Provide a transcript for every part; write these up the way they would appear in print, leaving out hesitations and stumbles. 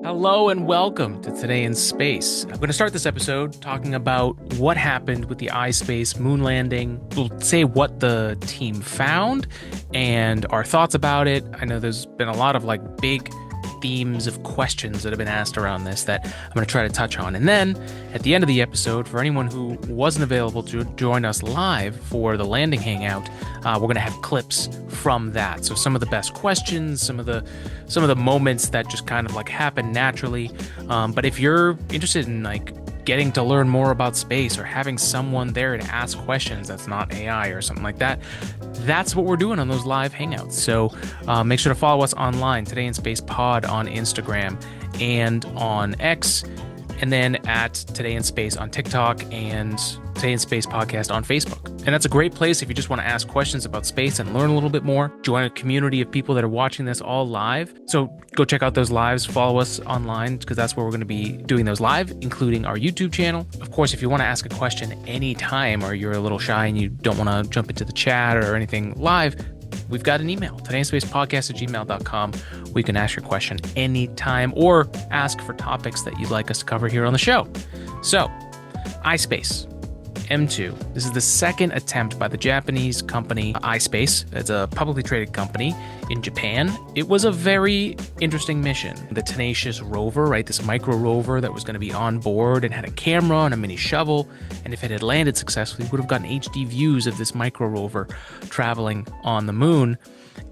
Hello and welcome to Today in Space. I'm going to start this episode talking about what happened with the iSpace moon landing. We'll say what the team found and our thoughts about it. I know there's been a lot of big themes of questions that have been asked around this that I'm going to try to touch on. And then at the end of the episode, for anyone who wasn't available to join us live for the landing hangout, we're going to have clips from that. So some of the best questions, some of the moments that just kind of happen naturally. But if you're interested in getting to learn more about space or having someone there to ask questions that's not AI or something like that, that's what we're doing on those live hangouts. So make sure to follow us online, Today in Space Pod on Instagram and on X, and then at Today in Space on TikTok and Today in Space Podcast on Facebook. And that's a great place if you just want to ask questions about space and learn a little bit more. Join a community of people that are watching this all live. So go check out those lives, follow us online, because that's where we're going to be doing those live, including our YouTube channel. Of course, if you want to ask a question anytime or you're a little shy and you don't want to jump into the chat or anything live, we've got an email, todayinspacepodcast@gmail.com. We can ask your question anytime or ask for topics that you'd like us to cover here on the show. So, iSpace M2. This is the second attempt by the Japanese company iSpace. It's a publicly traded company in Japan. It was a very interesting mission. The tenacious rover, right? This micro rover that was going to be on board and had a camera and a mini shovel. And if it had landed successfully, we would have gotten HD views of this micro rover traveling on the moon.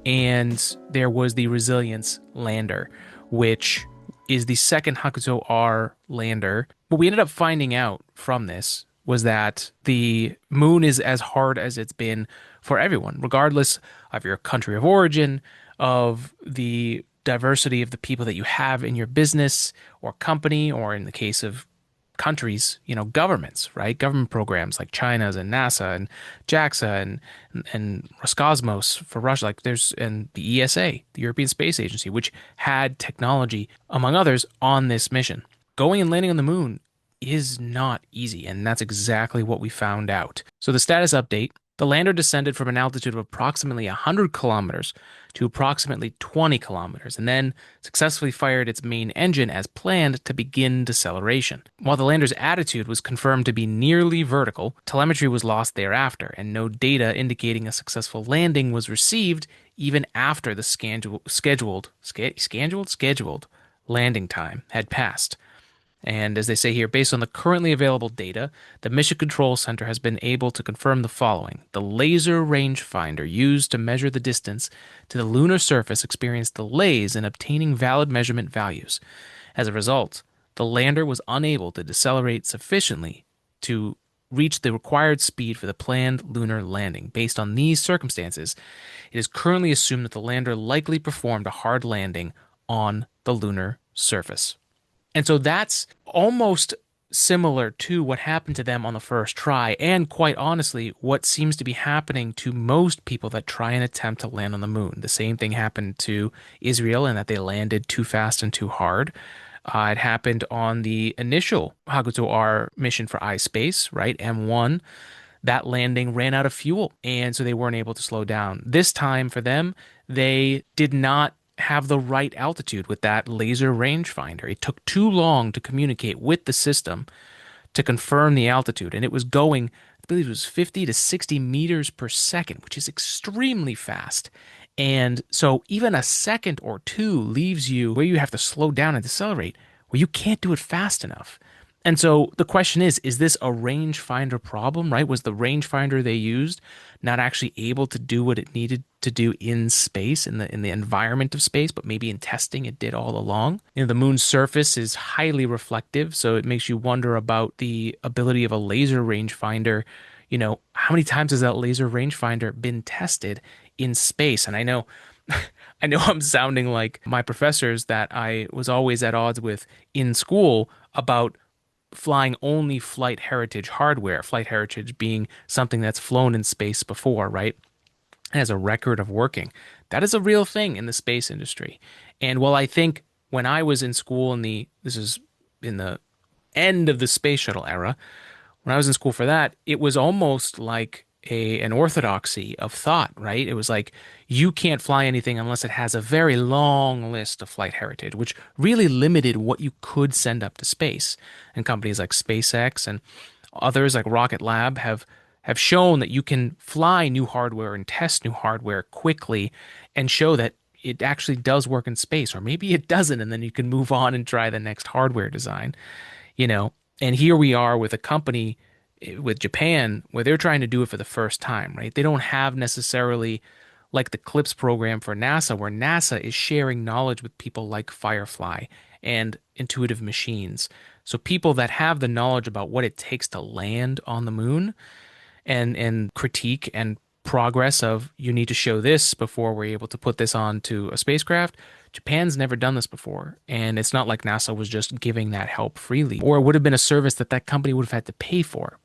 And there was the Resilience lander, which is the second Hakuto-R lander. What we ended up finding out from this was that the moon is as hard as it's been for everyone, regardless of your country of origin, of the diversity of the people that you have in your business or company, or in the case of countries, governments, right? Government programs like China's and NASA and JAXA and Roscosmos for Russia, and the ESA, the European Space Agency, which had technology, among others, on this mission. Going and landing on the moon is not easy, and that's exactly what we found out. So the status update: the lander descended from an altitude of approximately 100 kilometers to approximately 20 kilometers, and then successfully fired its main engine as planned to begin deceleration. While the lander's attitude was confirmed to be nearly vertical, telemetry was lost thereafter, and no data indicating a successful landing was received even after the scheduled landing time had passed. And as they say here, based on the currently available data, the Mission Control Center has been able to confirm the following. The laser rangefinder used to measure the distance to the lunar surface experienced delays in obtaining valid measurement values. As a result, the lander was unable to decelerate sufficiently to reach the required speed for the planned lunar landing. Based on these circumstances, it is currently assumed that the lander likely performed a hard landing on the lunar surface. And so that's almost similar to what happened to them on the first try, and quite honestly, what seems to be happening to most people that try and attempt to land on the moon. The same thing happened to Israel in that they landed too fast and too hard. It happened on the initial Hakuto-R mission for iSpace, right? M1. That landing ran out of fuel, and so they weren't able to slow down. This time for them, they did not have the right altitude with that laser rangefinder. It took too long to communicate with the system to confirm the altitude, and it was going, I believe it was 50 to 60 meters per second, which is extremely fast. And so even a second or two leaves you where you have to slow down and decelerate, where you can't do it fast enough. And so the question is this a rangefinder problem, right? Was the rangefinder they used not actually able to do what it needed to do in space, in the environment of space, but maybe in testing it did all along? The moon's surface is highly reflective, so it makes you wonder about the ability of a laser rangefinder. How many times has that laser rangefinder been tested in space? And I know I'm sounding like my professors that I was always at odds with in school about flying only flight heritage hardware, flight heritage being something that's flown in space before, right? It has a record of working. That is a real thing in the space industry. And while I think when I was in school this is in the end of the space shuttle era, when I was in school for that, it was almost like an orthodoxy of thought, right? It was like you can't fly anything unless it has a very long list of flight heritage, which really limited what you could send up to space. And companies like SpaceX and others like Rocket Lab have shown that you can fly new hardware and test new hardware quickly and show that it actually does work in space, or maybe it doesn't, and then you can move on and try the next hardware design, you know. And here we are with a company with Japan where they're trying to do it for the first time, right? They don't have necessarily like the CLIPS program for NASA, where NASA is sharing knowledge with people like Firefly and Intuitive Machines. So people that have the knowledge about what it takes to land on the moon and critique and progress of you need to show this before we're able to put this onto a spacecraft. Japan's never done this before, and it's not like NASA was just giving that help freely, or it would have been a service that that company would have had to pay for.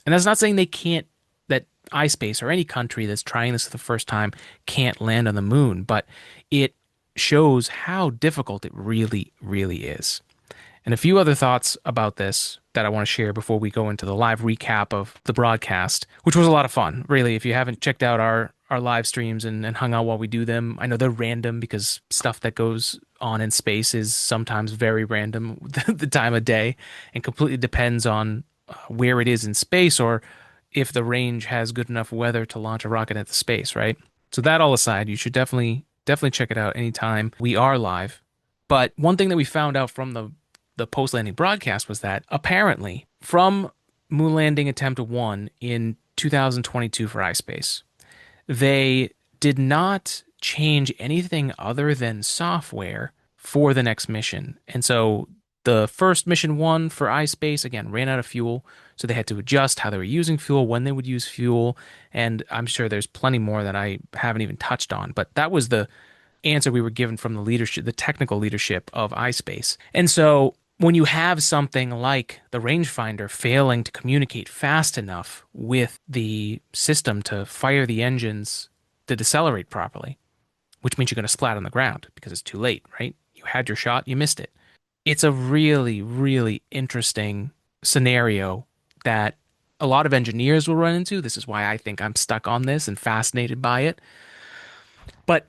And that's not saying they can't, that iSpace or any country that's trying this for the first time can't land on the moon, but it shows how difficult it really, really is. And a few other thoughts about this that I want to share before we go into the live recap of the broadcast, which was a lot of fun. Really, if you haven't checked out our live streams and hung out while we do them, I know they're random because stuff that goes on in space is sometimes very random the time of day and completely depends on where it is in space or if the range has good enough weather to launch a rocket into space, right? So that all aside, you should definitely check it out anytime we are live. But one thing that we found out from the post-landing broadcast was that apparently from moon landing attempt 1 in 2022 for iSpace, they did not change anything other than software for the next mission. And so the first mission 1 for iSpace, again, ran out of fuel. So they had to adjust how they were using fuel, when they would use fuel. And I'm sure there's plenty more that I haven't even touched on. But that was the answer we were given from the leadership, the technical leadership of iSpace. And so when you have something like the rangefinder failing to communicate fast enough with the system to fire the engines to decelerate properly, which means you're going to splat on the ground because it's too late, right? You had your shot, you missed it. It's a really, really interesting scenario that a lot of engineers will run into. This is why I think I'm stuck on this and fascinated by it. But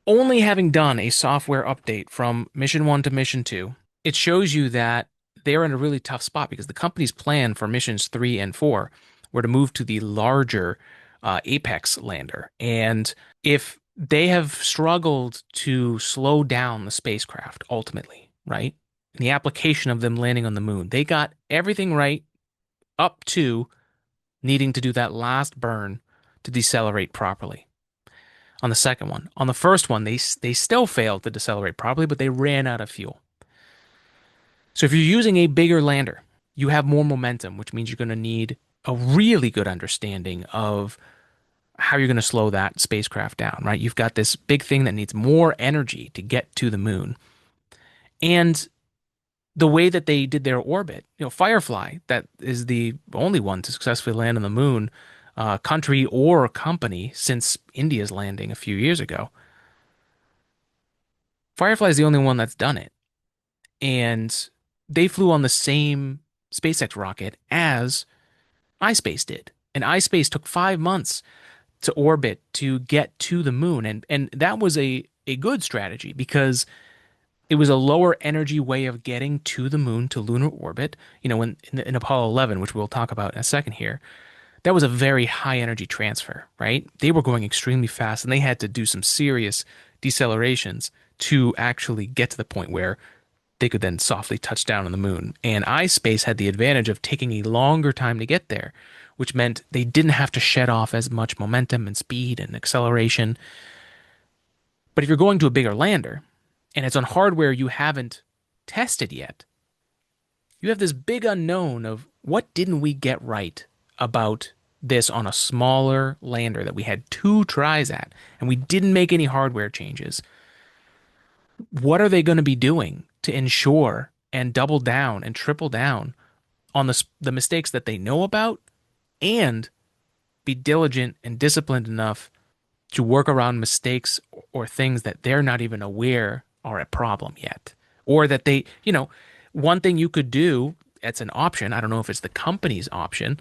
only having done a software update from mission 1 to mission 2, it shows you that they're in a really tough spot because the company's plan for missions 3 and 4 were to move to the larger Apex lander. And if they have struggled to slow down the spacecraft ultimately, right? In the application of them landing on the moon, they got everything right up to needing to do that last burn to decelerate properly. On the second one, on the first one, they still failed to decelerate properly, but they ran out of fuel. So if you're using a bigger lander, you have more momentum, which means you're going to need a really good understanding of how you're going to slow that spacecraft down, right? You've got this big thing that needs more energy to get to the moon. And the way that they did their orbit, Firefly, that is the only one to successfully land on the moon, country or company since India's landing a few years ago. Firefly is the only one that's done it. And they flew on the same SpaceX rocket as iSpace did. And iSpace took 5 months to orbit to get to the moon. And that was a good strategy because it was a lower energy way of getting to the moon, to lunar orbit. When in Apollo 11, which we'll talk about in a second here, that was a very high energy transfer, right? They were going extremely fast and they had to do some serious decelerations to actually get to the point where they could then softly touch down on the moon. And iSpace had the advantage of taking a longer time to get there, which meant they didn't have to shed off as much momentum and speed and acceleration. But if you're going to a bigger lander and it's on hardware you haven't tested yet, you have this big unknown of what didn't we get right about this on a smaller lander that we had 2 tries at and we didn't make any hardware changes. What are they going to be doing to ensure and double down and triple down on the mistakes that they know about and be diligent and disciplined enough to work around mistakes or things that they're not even aware are a problem yet? Or that one thing you could do, it's an option, I don't know if it's the company's option,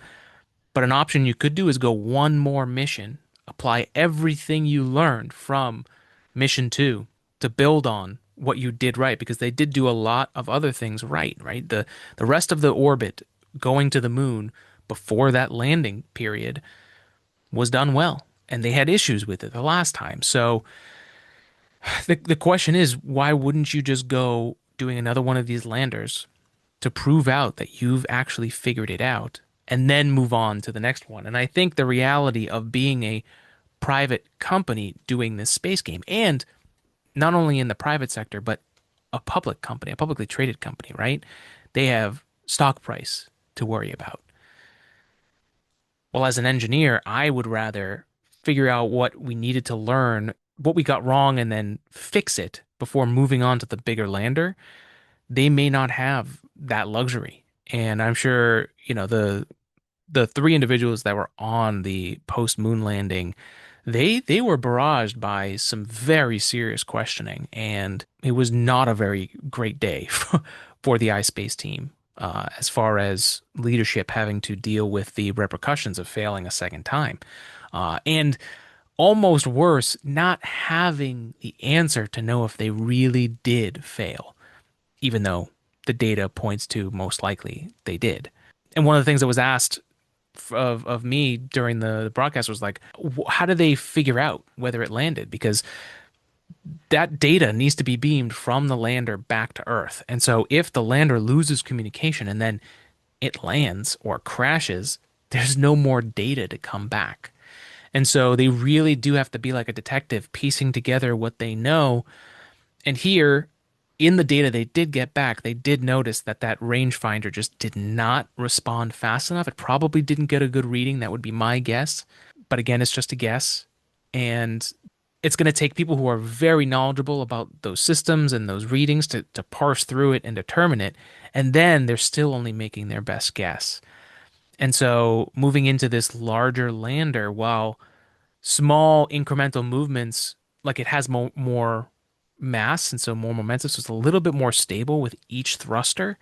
But an option you could do is go one more mission, apply everything you learned from mission two to build on what you did right, because they did do a lot of other things right, right? The rest of the orbit going to the moon before that landing period was done well, and they had issues with it the last time. So the question is, why wouldn't you just go doing another one of these landers to prove out that you've actually figured it out and then move on to the next one? And I think the reality of being a private company doing this space game, and not only in the private sector, but a public company, a publicly traded company, right? They have stock price to worry about. Well, as an engineer, I would rather figure out what we needed to learn, what we got wrong, and then fix it before moving on to the bigger lander. They may not have that luxury. And I'm sure, the three individuals that were on the post moon landing, they were barraged by some very serious questioning, and it was not a very great day for the iSpace team, as far as leadership having to deal with the repercussions of failing a second time, and almost worse, not having the answer to know if they really did fail, even though the data points to most likely they did. And one of the things that was asked of me during the broadcast was like, how do they figure out whether it landed? Because that data needs to be beamed from the lander back to Earth. And so if the lander loses communication and then it lands or crashes, there's no more data to come back. And so they really do have to be like a detective piecing together what they know. And here, in the data they did get back, they did notice that that rangefinder just did not respond fast enough. It probably didn't get a good reading. That would be my guess. But again, it's just a guess. And it's going to take people who are very knowledgeable about those systems and those readings to parse through it and determine it. And then they're still only making their best guess. And so moving into this larger lander, while small incremental movements, like it has more mass and so more momentum, so it's a little bit more stable with each thruster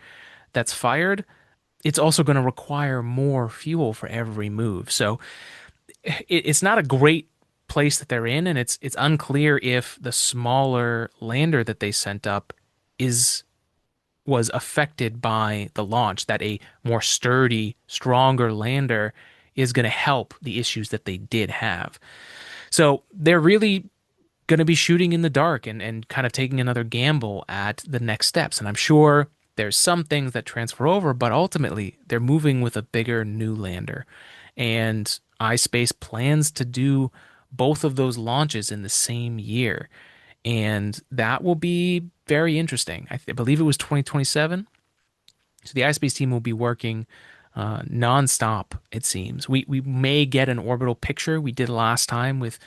that's fired. It's also going to require more fuel for every move. So it's not a great place that they're in, and it's unclear if the smaller lander that they sent up is was affected by the launch, that a more sturdy, stronger lander is going to help the issues that they did have. So they're really going to be shooting in the dark and kind of taking another gamble at the next steps. And I'm sure there's some things that transfer over, but ultimately they're moving with a bigger new lander. And iSpace plans to do both of those launches in the same year. And that will be very interesting. I believe it was 2027. So the iSpace team will be working nonstop, it seems. We may get an orbital picture. We did last time with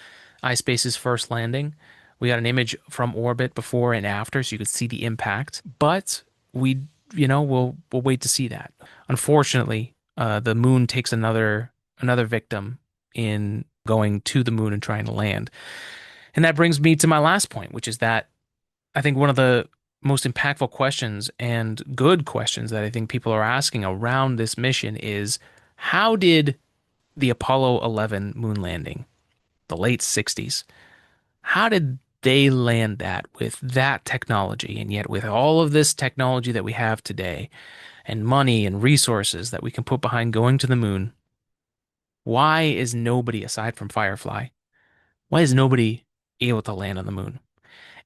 iSpace's first landing. We got an image from orbit before and after, so you could see the impact. But we'll wait to see that. Unfortunately, the moon takes another victim in going to the moon and trying to land. And that brings me to my last point, which is that I think one of the most impactful questions and good questions that I think people are asking around this mission is, how did the Apollo 11 moon landing, the late 60s, how did they land that with that technology? And yet with all of this technology that we have today and money and resources that we can put behind going to the moon, why is nobody, aside from Firefly, why is nobody able to land on the moon?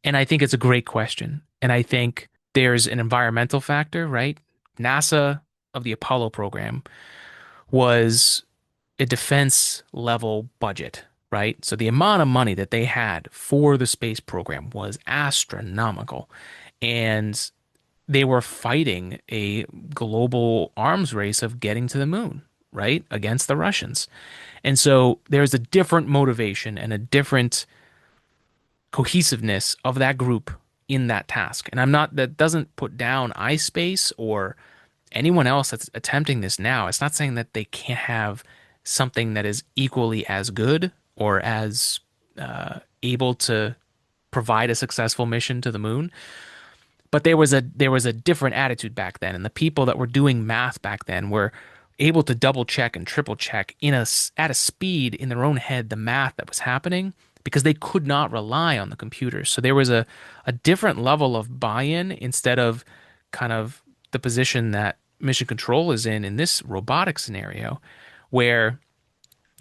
And I think it's a great question. And I think there's an environmental factor, right? NASA of the Apollo program was a defense level budget, right? So the amount of money that they had for the space program was astronomical. And they were fighting a global arms race of getting to the moon, right? Against the Russians. And so there's a different motivation and a different cohesiveness of that group in that task. And that doesn't put down iSpace or anyone else that's attempting this now. It's not saying that they can't have something that is equally as good or as able to provide a successful mission to the moon. But there was a different attitude back then, and the people that were doing math back then were able to double check and triple check at a speed in their own head the math that was happening because they could not rely on the computers. So there was a different level of buy-in instead of kind of the position that mission control is in this robotic scenario where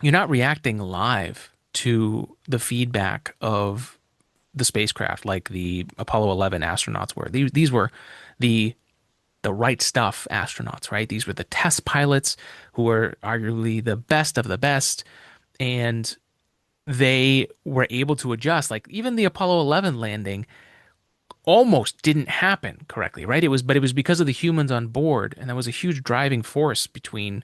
you're not reacting live to the feedback of the spacecraft like the Apollo 11 astronauts were. These were the right stuff astronauts, right? These were the test pilots who were arguably the best of the best, and they were able to adjust. Like even the Apollo 11 landing almost didn't happen correctly, right? But it was because of the humans on board, and that was a huge driving force between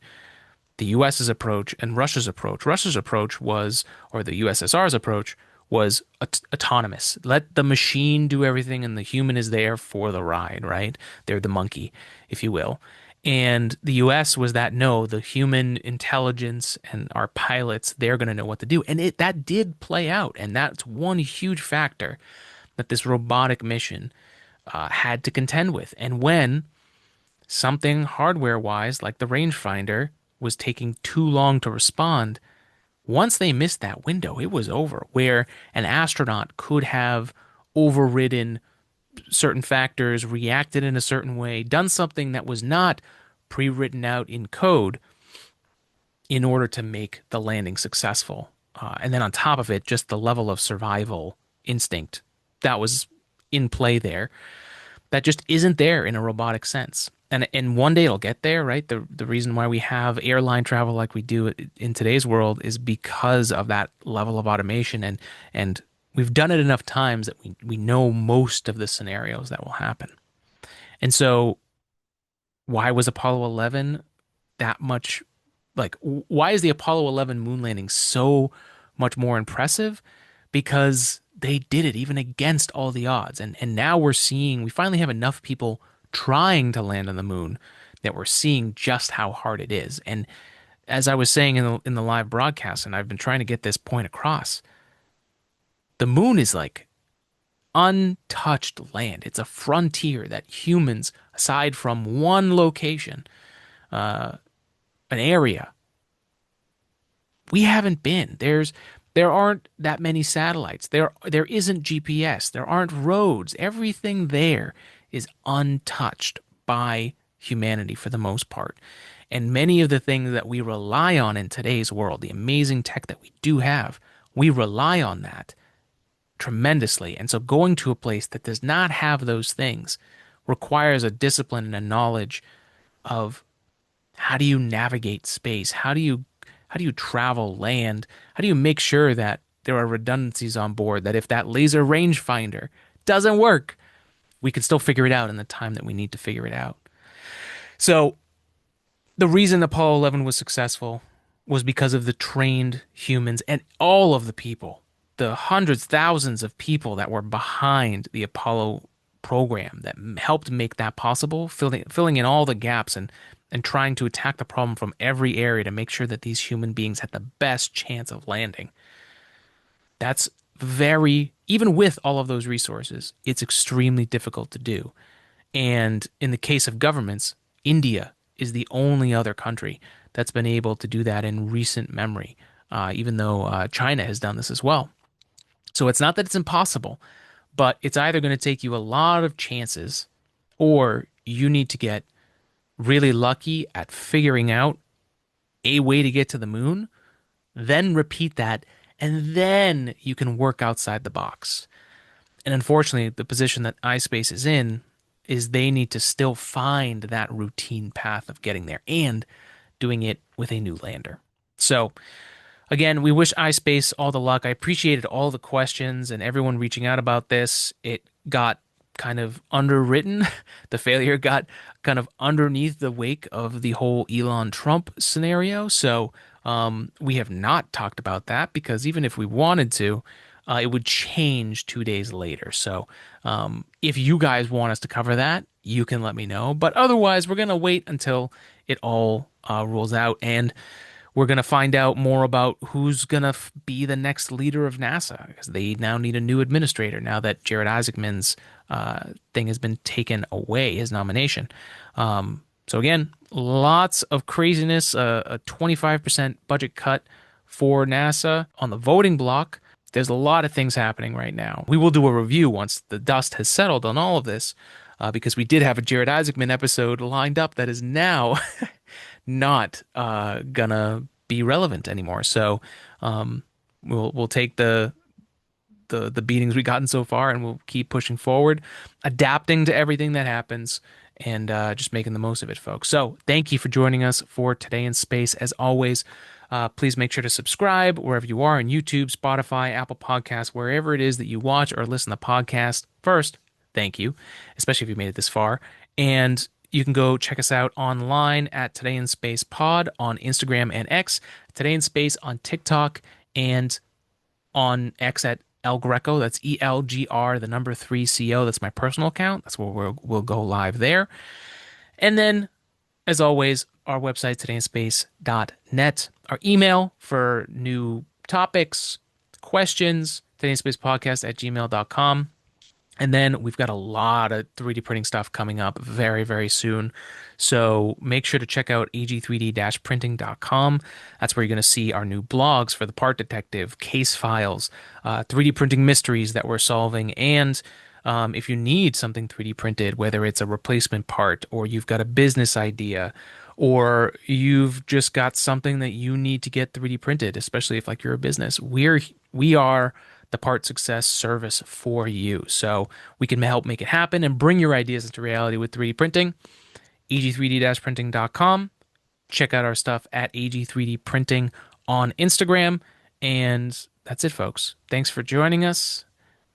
the US's approach and Russia's approach. Russia's approach was, or the USSR's approach was autonomous. Let the machine do everything and the human is there for the ride, right? They're the monkey, if you will. And the US was that no, the human intelligence and our pilots, they're going to know what to do. And that did play out. And that's one huge factor that this robotic mission had to contend with. And when something hardware wise, like the rangefinder, was taking too long to respond, once they missed that window, it was over. Where an astronaut could have overridden certain factors, reacted in a certain way, done something that was not pre-written out in code in order to make the landing successful. And then on top of it, just the level of survival instinct that was in play there that just isn't there in a robotic sense. And one day it'll get there, right? The reason why we have airline travel like we do in today's world is because of that level of automation and we've done it enough times that we know most of the scenarios that will happen. And so why was Apollo 11 that much like why is the Apollo 11 moon landing so much more impressive? Because they did it even against all the odds. And now we finally have enough people trying to land on the moon that we're seeing just how hard it is. And as I was saying in the live broadcast, and I've been trying to get this point across, the moon is like untouched land. It's a frontier that humans, aside from one location, an area, we haven't been. There aren't that many satellites. There isn't GPS. There aren't roads. Everything there is untouched by humanity for the most part. And many of the things that we rely on in today's world, the amazing tech that we do have, we rely on that tremendously. And so going to a place that does not have those things requires a discipline and a knowledge of how do you navigate space? How do you travel land? How do you make sure that there are redundancies on board that if that laser rangefinder doesn't work, we can still figure it out in the time that we need to figure it out. So the reason Apollo 11 was successful was because of the trained humans and all of the people, the hundreds, thousands of people that were behind the Apollo program that helped make that possible, filling in all the gaps and trying to attack the problem from every area to make sure that these human beings had the best chance of landing. That's even with all of those resources, it's extremely difficult to do. And in the case of governments, India is the only other country that's been able to do that in recent memory, even though China has done this as well. So it's not that it's impossible, but it's either going to take you a lot of chances or you need to get really lucky at figuring out a way to get to the moon, then repeat that, and then you can work outside the box. And unfortunately, the position that iSpace is in is they need to still find that routine path of getting there and doing it with a new lander. So again, we wish iSpace all the luck. I appreciated all the questions and everyone reaching out about this. It got kind of underwritten. The failure got kind of underneath the wake of the whole Elon Trump scenario. So we have not talked about that because even if we wanted to, it would change 2 days later. So if you guys want us to cover that, you can let me know. But otherwise, we're going to wait until it all rolls out. And we're going to find out more about who's going to be the next leader of NASA because they now need a new administrator now that Jared Isaacman's thing has been taken away, his nomination. So again, lots of craziness, a 25% budget cut for NASA on the voting block. There's a lot of things happening right now. We will do a review once the dust has settled on all of this, because we did have a Jared Isaacman episode lined up that is now not gonna be relevant anymore. So we'll take the beatings we've gotten so far, and we'll keep pushing forward, adapting to everything that happens, and just making the most of it, folks. So thank you for joining us for Today in Space. As always, please make sure to subscribe wherever you are on YouTube, Spotify, Apple Podcasts, wherever it is that you watch or listen to podcast. First, thank you, especially if you made it this far. And you can go check us out online at Today in Space Pod on Instagram and X, Today in Space on TikTok, and on X at El Greco. That's ELGR, the number 3CO. That's my personal account. That's where we'll go live there. And then, as always, our website, todayinspace.net. Our email for new topics, questions, todayinspacepodcast at gmail.com. And then we've got a lot of 3D printing stuff coming up very, very soon. So make sure to check out ag3d-printing.com. That's where you're going to see our new blogs for the Part Detective, case files, 3D printing mysteries that we're solving. And if you need something 3D printed, whether it's a replacement part or you've got a business idea or you've just got something that you need to get 3D printed, especially if like you're a business, we are the part success service for you. So we can help make it happen and bring your ideas into reality with 3D printing. ag3d-printing.com. Check out our stuff at ag3d printing on Instagram. And that's it, folks. Thanks for joining us.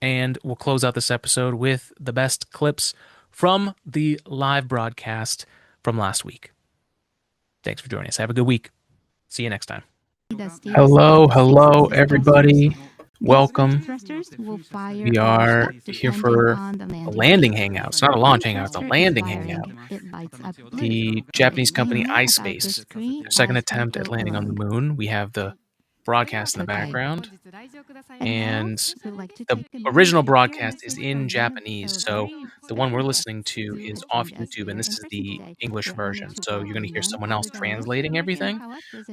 And we'll close out this episode with the best clips from the live broadcast from last week. Thanks for joining us. Have a good week. See you next time. Hello, everybody. Welcome. We are here for a landing hangout. It's not a launch hangout, it's a landing hangout. The Japanese company iSpace, their second attempt at landing on the moon. We have the broadcast in the background. And the original broadcast is in Japanese, so the one we're listening to is off YouTube, and this is the English version. So you're going to hear someone else translating everything.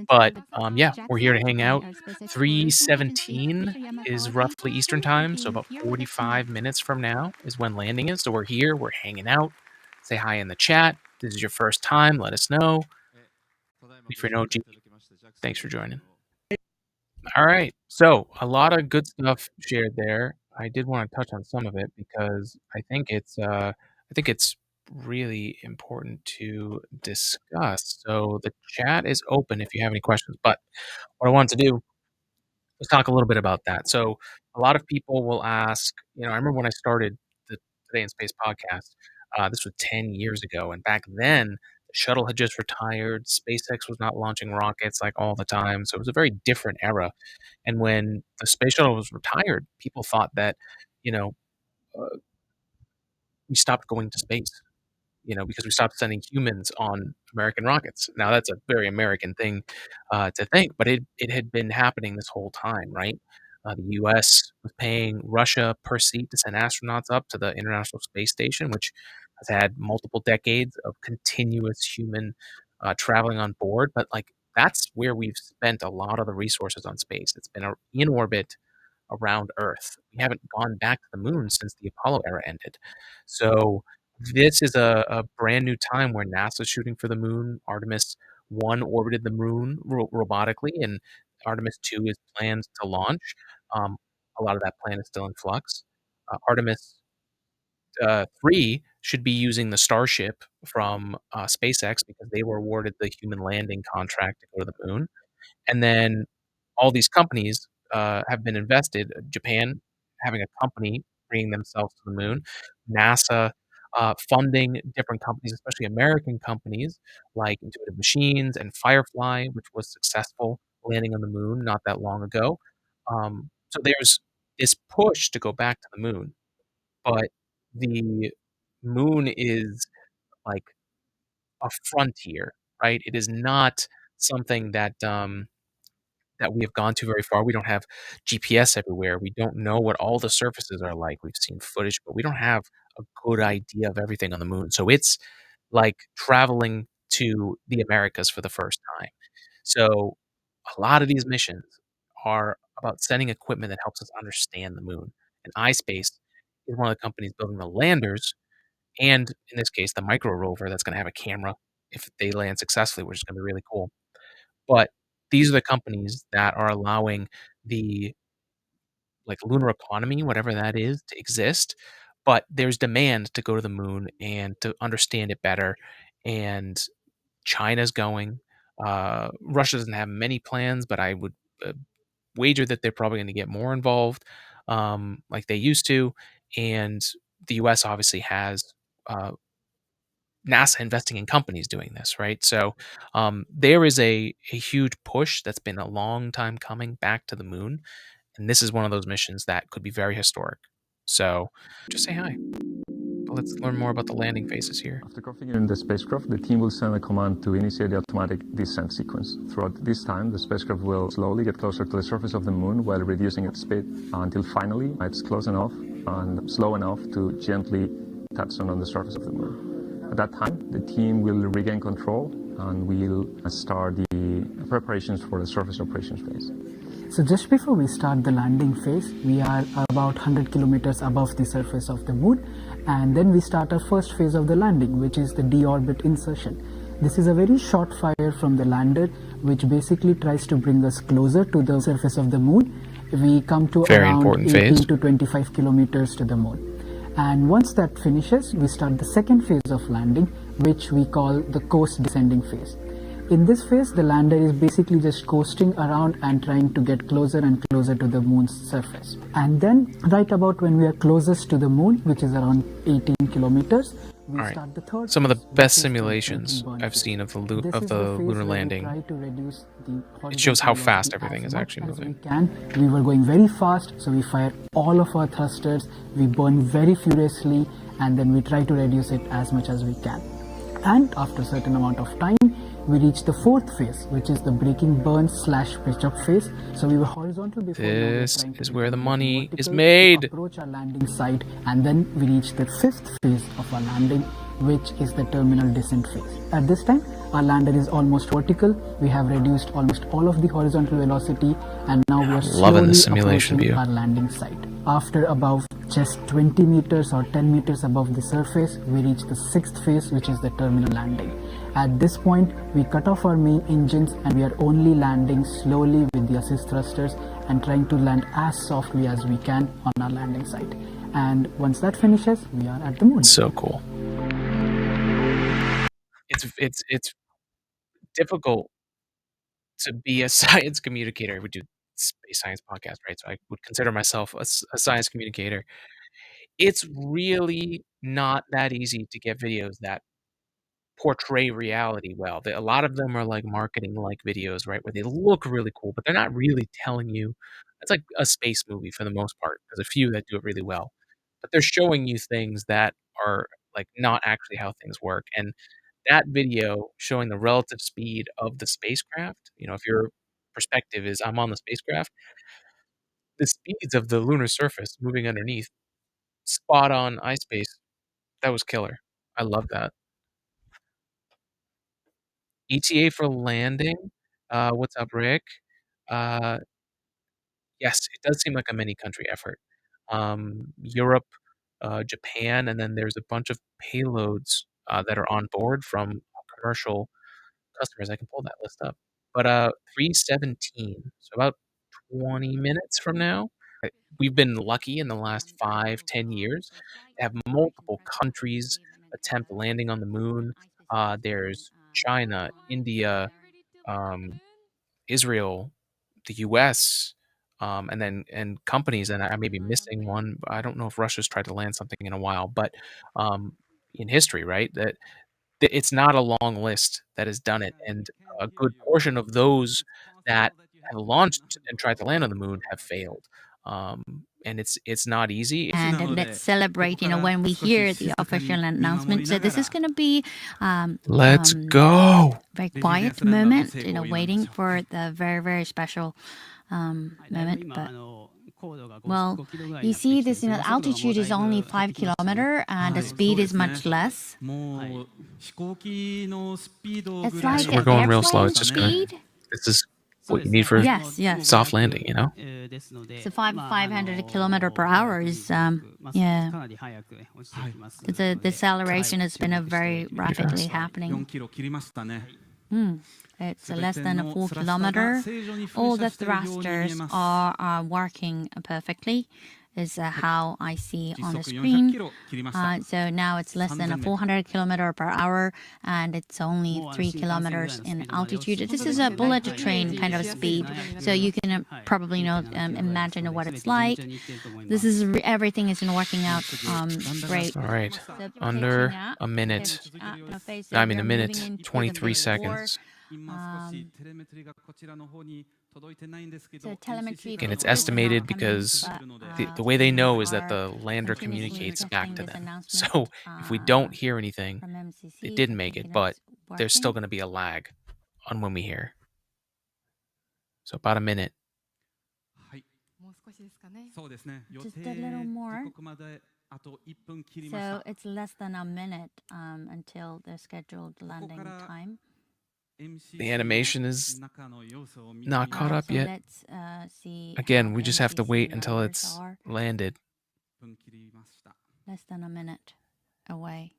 But yeah, we're here to hang out. 3:17 is roughly Eastern time, so about 45 minutes from now is when landing is. So we're here, we're hanging out. Say hi in the chat. This is your first time, let us know. If you're no G, thanks for joining. All right. So a lot of good stuff shared there. I did want to touch on some of it because I think it's really important to discuss. So the chat is open if you have any questions. But what I wanted to do was talk a little bit about that. So a lot of people will ask, I remember when I started the Today in Space podcast, this was 10 years ago, and back then the shuttle had just retired. SpaceX was not launching rockets like all the time, so it was a very different era. And when the space shuttle was retired, people thought that, you know, uh, we stopped going to space, because we stopped sending humans on American rockets. Now that's a very American thing to think, but it had been happening this whole time, right? The U.S. was paying Russia per seat to send astronauts up to the International Space Station, which has had multiple decades of continuous human traveling on board. But like that's where we've spent a lot of the resources on space. It's been in orbit around Earth. We haven't gone back to the moon since the Apollo era ended. So this is a brand new time where NASA's shooting for the moon. Artemis 1 orbited the moon robotically, and Artemis 2 is planned to launch. Um, a lot of that plan is still in flux. Artemis 3 should be using the Starship from SpaceX because they were awarded the human landing contract to go to the moon. And then all these companies have been invested. Japan having a company bringing themselves to the moon, NASA funding different companies, especially American companies like Intuitive Machines and Firefly, which was successful landing on the moon not that long ago. So there's this push to go back to the moon, but the moon is like a frontier, right? It is not something that we have gone to very far. We don't have GPS everywhere. We don't know what all the surfaces are like. We've seen footage, but we don't have a good idea of everything on the moon. So it's like traveling to the Americas for the first time. So a lot of these missions are about sending equipment that helps us understand the moon. And iSpace is one of the companies building the landers and, in this case, the micro rover that's gonna have a camera if they land successfully, which is gonna be really cool. But these are the companies that are allowing the, like, lunar economy, whatever that is, to exist, but there's demand to go to the moon and to understand it better, and China's going. Russia doesn't have many plans, but I would, wager that they're probably gonna get more involved, like they used to, and the US obviously has, uh NASA investing in companies doing this, right? So there is a huge push that's been a long time coming back to the moon, and this is one of those missions that could be very historic. So just say hi. But let's learn more about the landing phases here. After configuring the spacecraft, the team will send a command to initiate the automatic descent sequence. Throughout this time, the spacecraft will slowly get closer to the surface of the moon while reducing its speed until finally it's close enough and slow enough to gently touch on the surface of the moon. At that time, the team will regain control and will start the preparations for the surface operations phase. So just before we start the landing phase, we are about 100 kilometers above the surface of the moon, and then we start our first phase of the landing, which is the deorbit insertion. This is a very short fire from the lander, which basically tries to bring us closer to the surface of the moon. We come to Very around important 18 phase. to 25 kilometers to the moon. And once that finishes, we start the second phase of landing, which we call the coast descending phase. In this phase, the lander is basically just coasting around and trying to get closer and closer to the moon's surface. And then, right about when we are closest to the moon, which is around 18 kilometers, we All right. start the third Some of the phase, which best is the simulations braking burn I've phase. seen of the This is lunar phase where we landing. try to reduce the It shows how horizontal fast velocity everything is as actually much as moving. we can. We were going very fast, so we fire all of our thrusters, we burn very furiously, and then we try to reduce it as much as we can. And after a certain amount of time, we reach the fourth phase, which is the braking burn / pitch up phase. So we were horizontal before. This is where the money is to made. approach our landing site, and then we reach the fifth phase of our landing, which is the terminal descent phase. At this time, our lander is almost vertical. We have reduced almost all of the horizontal velocity, and now we are Loving the slowly simulation approaching view. our landing site. After about just 20 meters or 10 meters above the surface, we reach the sixth phase, which is the terminal landing. At this point, we cut off our main engines and we are only landing slowly with the assist thrusters and trying to land as softly as we can on our landing site. And once that finishes, we are at the moon. So cool. It's difficult to be a science communicator. We do space science podcast, right? So I would consider myself a science communicator. It's really not that easy to get videos that portray reality well. A lot of them are like marketing like videos, right? Where they look really cool, but they're not really telling you. It's like a space movie for the most part. There's a few that do it really well, but they're showing you things that are like not actually how things work. And that video showing the relative speed of the spacecraft, if your perspective is I'm on the spacecraft, the speeds of the lunar surface moving underneath, spot on iSpace. That was killer. I love that. ETA for landing. What's up, Rick? Uh, yes, it does seem like a many country effort. Europe, Japan, and then there's a bunch of payloads that are on board from commercial customers. I can pull that list up. But 3:17, so about 20 minutes from now. We've been lucky in the last 5, 10 years to have multiple countries attempt landing on the moon. There's China, India, um, Israel, the US, and companies, and I may be missing one. I don't know if Russia's tried to land something in a while, but um, in history, right? That it's not a long list that has done it, and a good portion of those that have launched and tried to land on the moon have failed. And it's not easy. And let's celebrate, when we hear the official announcement. So this is going to be Let's go. very quiet moment, waiting for the very, very special moment. But Well, you see this, altitude is only 5 kilometer and the speed is much less. It's like So we're going real slow. airplane It's just gonna. speed. This is what you need for Yes, yes. soft landing, you know? So 500 kilometer per hour is, yeah. The deceleration has been a very rapidly happening. It's less than a 4 kilometer. All the thrusters are working perfectly, is how I see on the screen. So now it's less than a 400 kilometer per hour, and it's only 3 kilometers in altitude. This is a bullet train kind of speed, so you can probably imagine what it's like. This is everything is working out great. All right. So Under picking up, a minute. so I mean, a we're minute, moving into the 23 before. seconds. So telemetry And it's is not estimated coming, because but, the way they know is that are the lander continuously communicates back requesting to this them. announcement, So if we don't hear anything, from MCC, it didn't make thinking it, but it's there's still working. going to be a lag on when we hear. So about a minute. Just a little more. So it's less than a minute until the scheduled landing time. The animation is not caught up So yet. let's see. Again, how we the just have to MCC wait until numbers it's are. landed. Less than a minute away.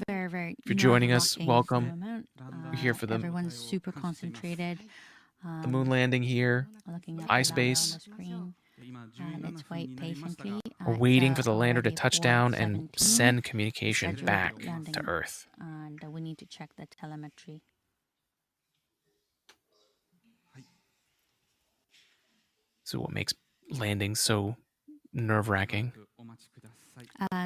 Very, very. If you're joining us, nerve-wracking welcome. moment. We're here for the Everyone's super concentrated. moon landing here. Looking at iSpace. the screen. And let's wait patiently. We're It's, waiting for the lander to already touch down and 4:17. send communication Scheduled back landing. to Earth. And we need to check the telemetry. So what makes landing so nerve-wracking?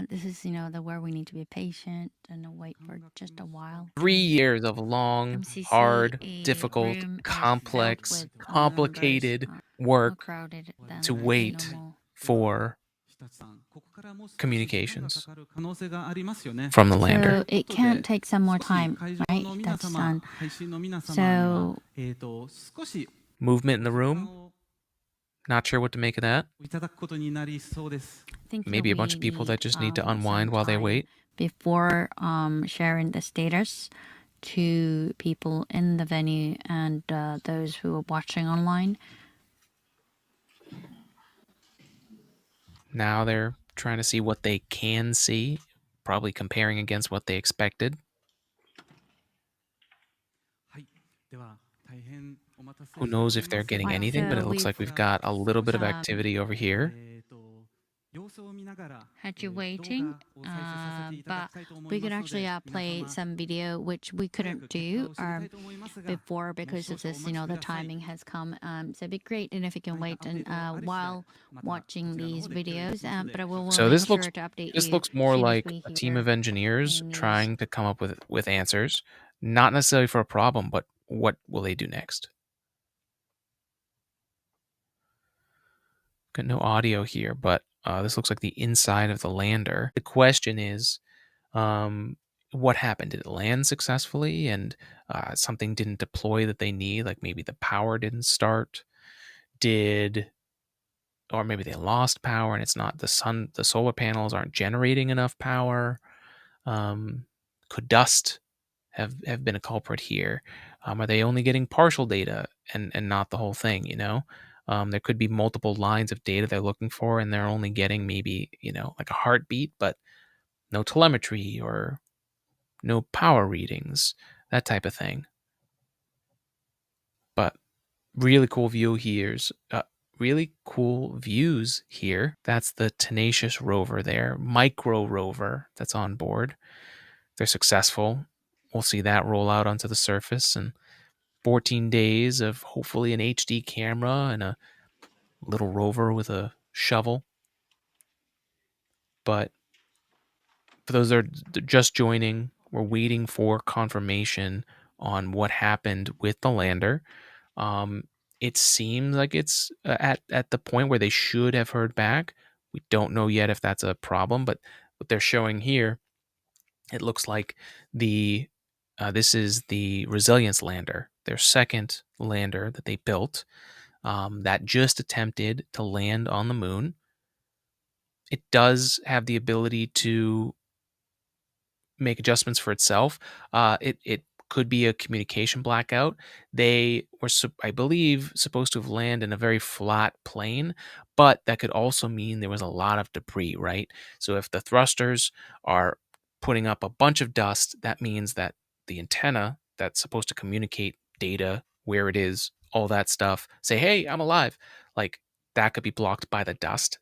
This is, where we need to be patient and wait for just a while. 3 years of long, MCC, hard, a difficult, room is complex, filled with complicated members, work more crowded than to the wait normal. for communications from the lander. So it can take some more time, right? That's done. So Movement in the room. Not sure what to make of that. I think Maybe a bunch of people that just need to unwind while they wait. before sharing the status to people in the venue and those who are watching online. Now they're trying to see what they can see, probably comparing against what they expected. Who knows if they're getting Right, anything, but so it looks like we've got a little bit of activity over here. Had you waiting, but we could actually play some video, which we couldn't do before because of this, the timing has come. So it'd be great, and if you can wait and while watching these videos, but I will So make this sure looks to update this you looks as more soon as like we a team hear of engineers any news. trying to come up with answers, not necessarily for a problem, but what will they do next? Got no audio here, but this looks like the inside of the lander. The question is, what happened? Did it land successfully and something didn't deploy that they need? Like maybe the power didn't start? Or maybe they lost power and it's not the solar panels aren't generating enough power? Could dust have been a culprit here? Are they only getting partial data and not the whole thing, there could be multiple lines of data they're looking for and they're only getting maybe, like a heartbeat, but no telemetry or no power readings, that type of thing. But really cool views here. That's the Tenacious rover there, micro rover that's on board. They're successful. We'll see that roll out onto the surface and 14 days of hopefully an HD camera and a little rover with a shovel. But for those that are just joining, we're waiting for confirmation on what happened with the lander. It seems like it's at the point where they should have heard back. We don't know yet if that's a problem, but what they're showing here, it looks like this is the resilience lander their second lander that they built that just attempted to land on the moon. It does have the ability to make adjustments for itself. It could be a communication blackout. They were, I believe, supposed to have landed in a very flat plane, but that could also mean there was a lot of debris, right? So if the thrusters are putting up a bunch of dust, that means that the antenna that's supposed to communicate data, where it is, all that stuff, say, hey, I'm alive, like that could be blocked by the dust.